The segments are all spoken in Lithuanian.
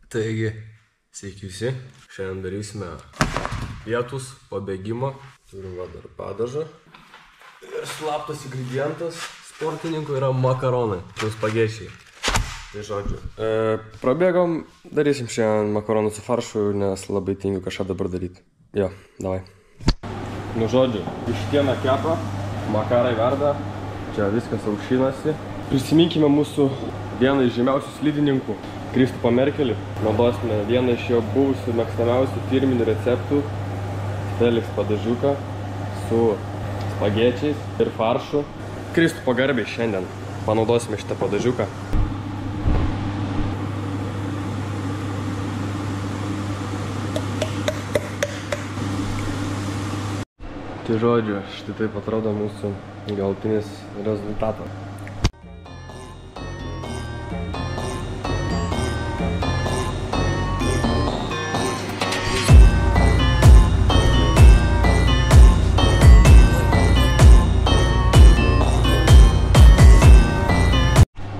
Taigi, sveiki visi, šiandien darysime pietus, pabėgimą, turim va dar padažą ir slaptas ingredientas sportininkų yra makaronai, tai spagečiai. Tai žodžiu, prabėgom, darysim šiandien makaronų su faršu, nes labai tingiu kažką dabar daryti. Jo, davai. Nu žodžiu, vištiena kepa, makarai verda, čia viskas aušinasi. Prisiminkime mūsų vieną iš žymiausių slidininkų, Kristupą Merkelį. Naudosime vieną iš jo buvusių mėgstamiausių firminių receptų, Felix padažiuką su spagečiais ir faršu. Kristupo garbiai šiandien panaudosime šitą padažiuką. Tai žodžiu, štai taip atrodo mūsų galutinis rezultatas.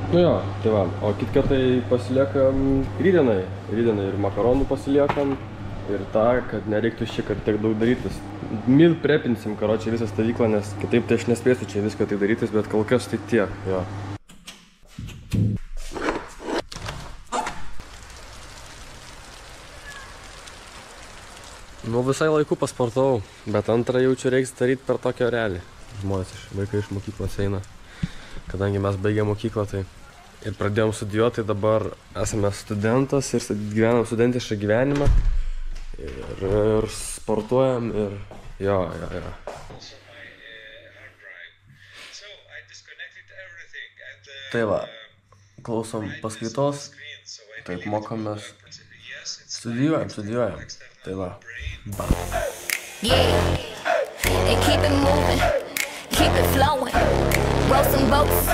Nu jo, tai va, o kitką tai pasiliekam rydienai ir makaronų pasiliekam ir tą, kad nereiktų šiek tiek daug darytis. Mil prepinsim, karočią, visą stovyklą, nes kitaip tai aš nespėsiu čia viską tai darytis, bet kol kas tai tiek, jo. Nu visai laiku pasportavau, bet antrą jaučiu reiks daryti per tokį orelį. Žmonės vaikai iš mokyklos eina, kadangi mes baigėm mokyklą, tai ir pradėjom studijuoti, tai dabar esame studentas ir gyvenam studentišką gyvenimą ir sportuojam ir jo. Tai va, klausom paskaitos, taip mokomės, studijuojam, tai va. And keep it moving, keep it flowing, roll some boats,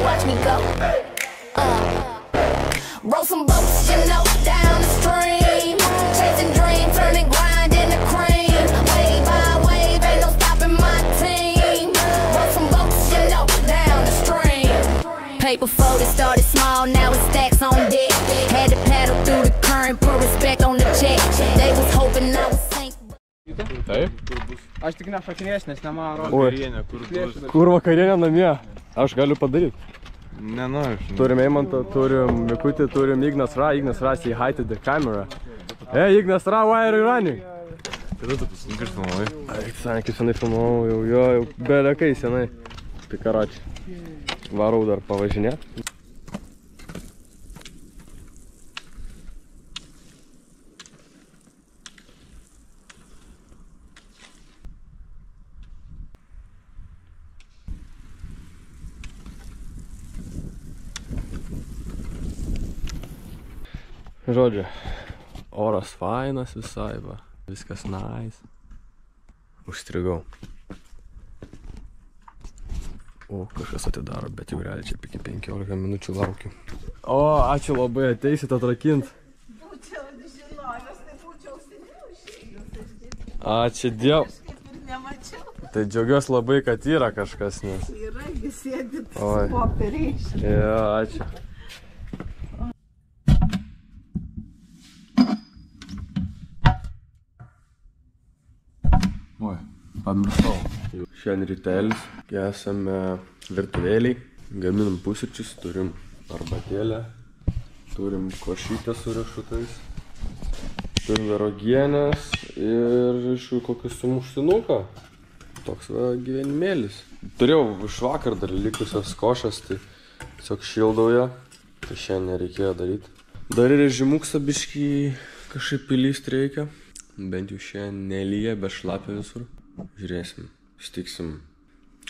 watch me go, roll some boats, you know, down the stream, chasing dreams, turning grind into cream, wave by wave, ain't no stopping my team, roll some boats, you know, down the stream. Paper folded, started small, now it's stacks on deck, had to paddle through the current, put respect on the check, they was hoping I was sink. Taip? Aš tik nešokinės, nes nemaro. Vakarienė, Kur vakarienė namie? Aš galiu padaryti. Nenoriu. Turim Eimantą, turim Mikutį, turim Ignas Ra. Ignas Ra, say hi to the camera. Hey Ignas Ra, why are you running? Kada tu pasinkai filmavai? Senai, kaip senai filmavau, jau belekai senai. Tai karoči, varau dar pavažinėt. Žodžiu, oras fainas visai, va. Viskas nice. Užstrigau. O, kažkas atidaro, bet jau realiai čia iki 15 minučių laukiu. O, ačiū labai, ateisit atrakint. Būčiau žinojęs, tai būčiau seniau išėjus. Ačiū Diev. Aš kaip ir nemačiau. Tai džiaugiuosi labai, kad yra kažkas, nes. Yra, jis sėdit su popieriais. Jo, ačiū. Oi, pamiršau. Šiandien rytelis, esame virtuvėliai, gaminam pusryčius, turim arbatėlę, turim košytę su riešutais, turim verogienės ir kokį sumuštinuką. Toks va gyvenimėlis. Turėjau iš vakar dar likusios košas, tai tiesiog šildau ją. Tai šiandien nereikėjo daryti. Dar režimuksą biškį kažkaip įlyst reikia. Bent jau šiandien nelyja, bet šlapia visur. Žiūrėsim, stiksim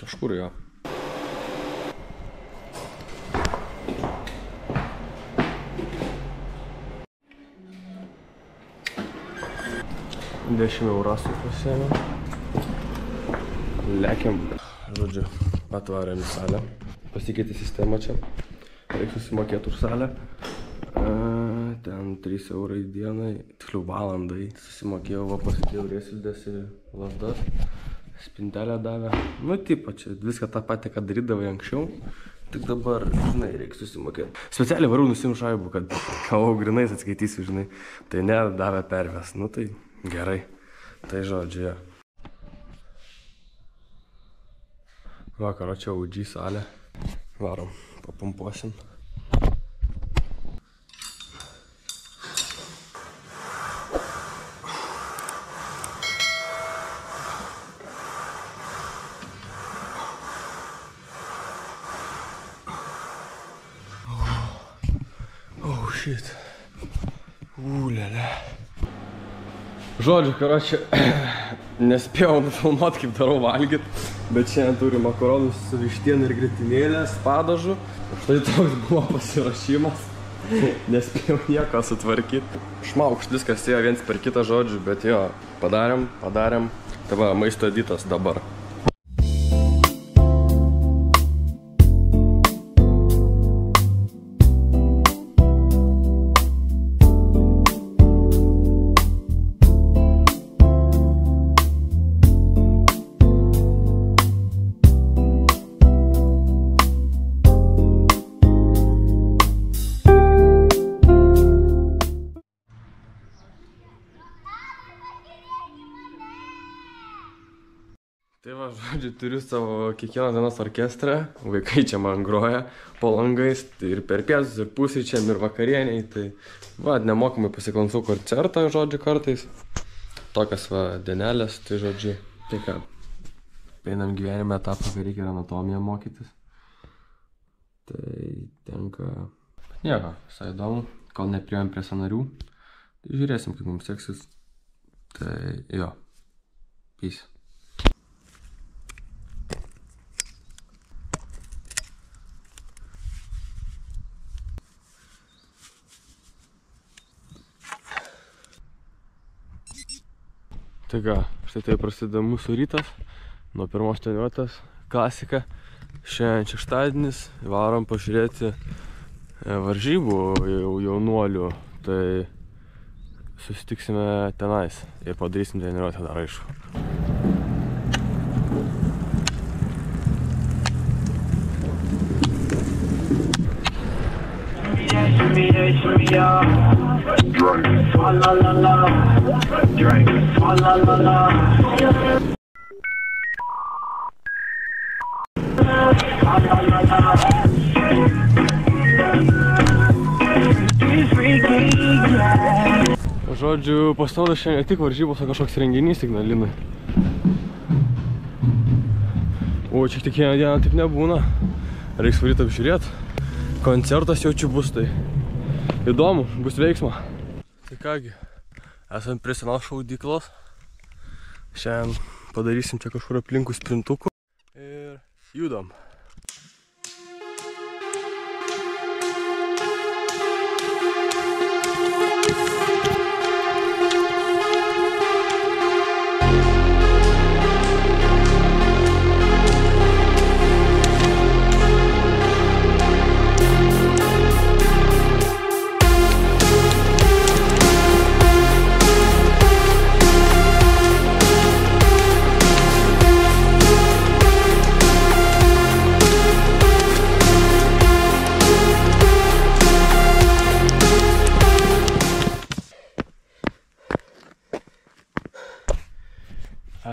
kažkur jo. €10 pasiėmė. Lekiam. Žodžiu, atvarėm į salę. Pasikeitė sistema čia. Reikia susimokėti už salę. Ten 3 eurai dienai, tiksliau valandai. Susimokėjau, va pasidėjau rėsildes ir lasdas. Spintelę davė. Nu, tipo, čia viską tą patį, ką darydavai anksčiau. Tik dabar, žinai, reikia susimokėti. Specialiai varau nusiimu šaibų, kad gavau grinais atskaitysiu, žinai. Tai ne, davė perves. Nu, tai gerai. Tai žodžiu, vakaro čia UG salė. Varom, papumpuosim. Oh shit. Ulele. Žodžiu, karočią, nespėjau nufilmuoti, kaip darau valgyt, bet šiandien turiu makaronus su vištiena ir grietinėlės padažu. Štai toks buvo pasirašymas. Nespėjau nieko sutvarkyti. Šmaukšt viskas ėjo viens per kitą žodžių, bet jo, padarėm. Tai va, maisto editas dabar. Tai va, žodžiu, turiu savo kiekvieną dienos orkestrą, vaikai čia man groja po langais, tai ir per pietus, ir pusryčiam, ir vakarieniai, tai va, nemokamai pasiklausau koncertą, žodžiu, kartais. Tokias va, dienelės, tai žodžiu, tai ką, einam gyvenime etapą, kai reikia ir anatomiją mokytis. Tai tenka, nieko, visai įdomu, kol nepriėjom prie sąnarių, tai žiūrėsim, kaip mums seksis. Tai jo, peace. Tai ką, štai tai prasideda mūsų rytas, nuo pirmos treniruotės, klasika. Šiandien šeštadienis, varom pažiūrėti varžybų jaunuolių, tai susitiksime tenais ir padarysim treniruotę dar aišku. Drink, la la la, drink, la la la. Žodžiu, pasirodo šiandien ne tik varžybos, o kažkoks renginys Ignalinai. O čia tik vieną dieną taip nebūna. Reiks varyt apžiūrėt. Koncertas jaučiu bus, tai įdomu, bus veiksmo. Tai kągi, esam prie senos šaudyklos. Šiandien padarysim čia kažkur aplinkų sprintukų. Ir judam.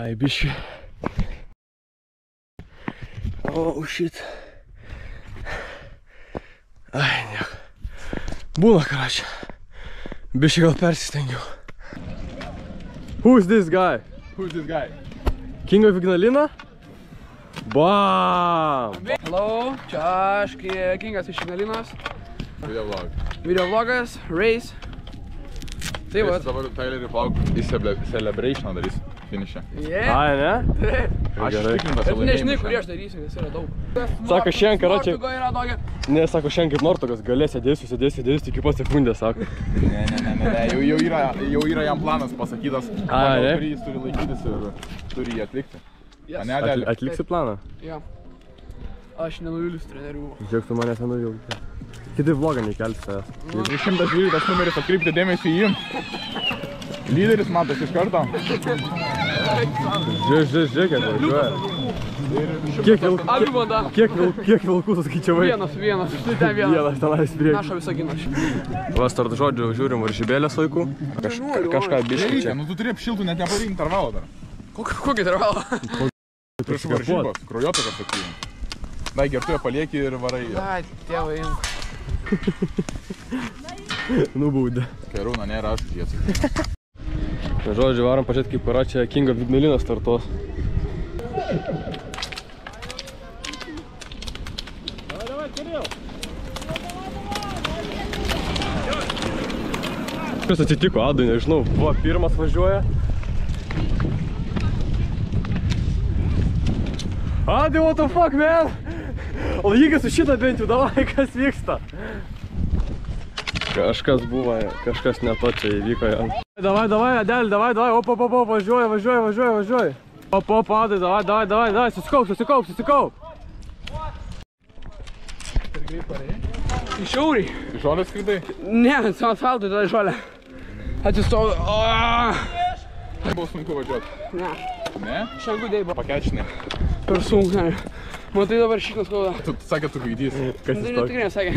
Ai, biški. Oh, shit. Ai, nieko. Būna, karačia. Biški gal persistengiau. Who's this guy? Who's this guy? King of Ignalina. Bam! Hello, čia aš, Kingas iš Ignalinos. Video Vlogas, race. Tai va. Dabar Tylerį Pauk į celebration darys finišę. Ai, ne? Aš Gerai. ištikrintas Bet nežinai, kurį aš darysiu, nes yra daug. Sako, šiandien, karočiui. Nortugo yra tokia. Ne, sako, šiandien kaip Nortugas, galės sėdėsiu, iki po sekundės, sako. Ne, jau yra jam planas pasakytas, ne? kurį jis turi laikytis ir turi jį atlikti. Yes. Ane, Adeli? Atliksi planą? Jo. Aš nenuvilis trenerių. Žiūrėk, tu manęs nenuvilti. Kitaip vlogą nekelti savęs. 112 numeris, atkreipti dėmesį į jį. Lyderis matos iš karto. Žiūrėk, kiek važiuoja. Alvimanda. Kiek vilkų suskaičiavai? Vienas. Štai ten vienas. Vienas tenais prieki. Naša Visagino. Va, start žodžiu, žiūrim varžybėlės vaikų. Kažką biškį čia. Nu tu turi apšiltų, net neparinkt intervalą dar. Kokį intervalą? Prieš varžybos, kraujotakas aktyvim. Dai, gertuoje palieki ir varai. Ai, tėvai. Nubaudė. Kerūna nėra, aš už jį atsakysiu. Žodžiu, varom pažiūrėti, kaip yra čia King of Ignalinos startuos. Kas atsitiko Adui, nežinau. Va, pirmas važiuoja. Adi, what the fuck, man? Laikykis su šitą bent jau, davai, kas vyksta. Kažkas buvo, kažkas ne to čia įvyko jam. Davai, Adeli, davai, op, važiuoji. Op, Adai, davai, susikaup. Į šiaurį. Iš žolės skridai? Ne, ant asfalto tada žolė. Atsistovi. Buvo sunku važiuoti. Ne. Ne? Šiandien gudėjai buvo. Pakečinai. Per sunku, ne. Matai dabar šiknas skauda. Tu sakė, tu gaidys. Kas Tai jis toks? netikrai nesakė.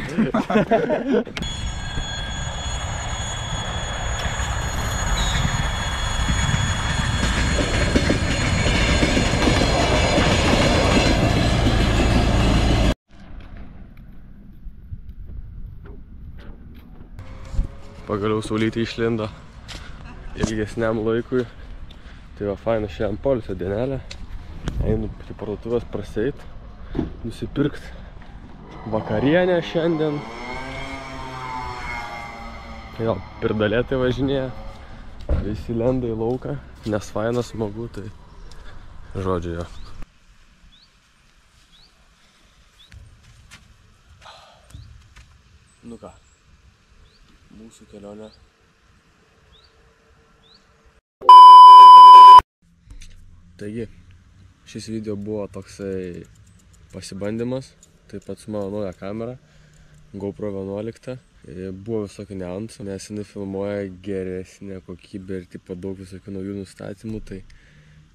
Pagaliau saulytė išlindo ilgesniam laikui. Tai va, faina šiandien poilsio dienelė. Einu prie parduotuvės praseit, nusipirkt vakarienę šiandien. Jo, pirdalėtai važinėja, visi lenda į lauką, nes faina smagu, tai žodžiu jo. Nu ką, mūsų kelionė. Taigi, šis video buvo toksai pasibandymas, taip pat su mano nauja kamera, GoPro 11. Buvo visokių niuansų, nes jinai filmuoja geresnę kokybę ir tipo daug visokių naujų nustatymų, tai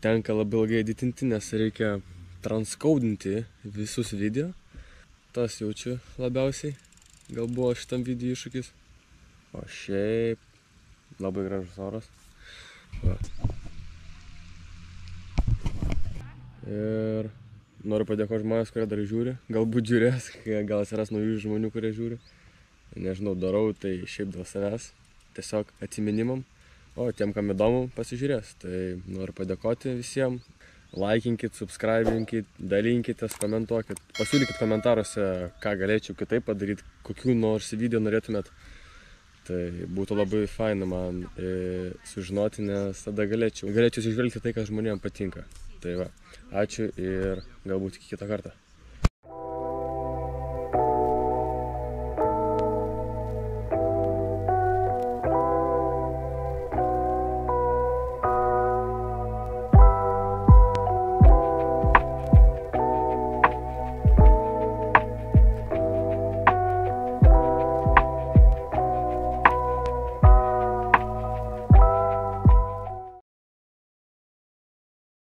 tenka labai ilgai editinti, nes reikia transkaudinti visus video. Tas jaučiu labiausiai, gal buvo šitam video iššūkis. O šiaip labai gražus oras. Va. Ir noriu padėkoti žmonės, kurie dar žiūri. Galbūt žiūrės, gal atsiras naujų žmonių, kurie žiūri. Nežinau, darau tai šiaip dėl savęs, tiesiog atsiminimam. O tiem, kam įdomu, pasižiūrės. Tai noriu padėkoti visiems. Laikinkit, subscribinkit, dalinkitės, komentuokit. Pasiūlykit komentaruose, ką galėčiau kitaip padaryti, kokių nors video norėtumėt. Tai būtų labai faina man sužinoti, nes tada galėčiau išžvelgti tai, kas žmonėms patinka. Tai va, ačiū ir galbūt iki kitą kartą.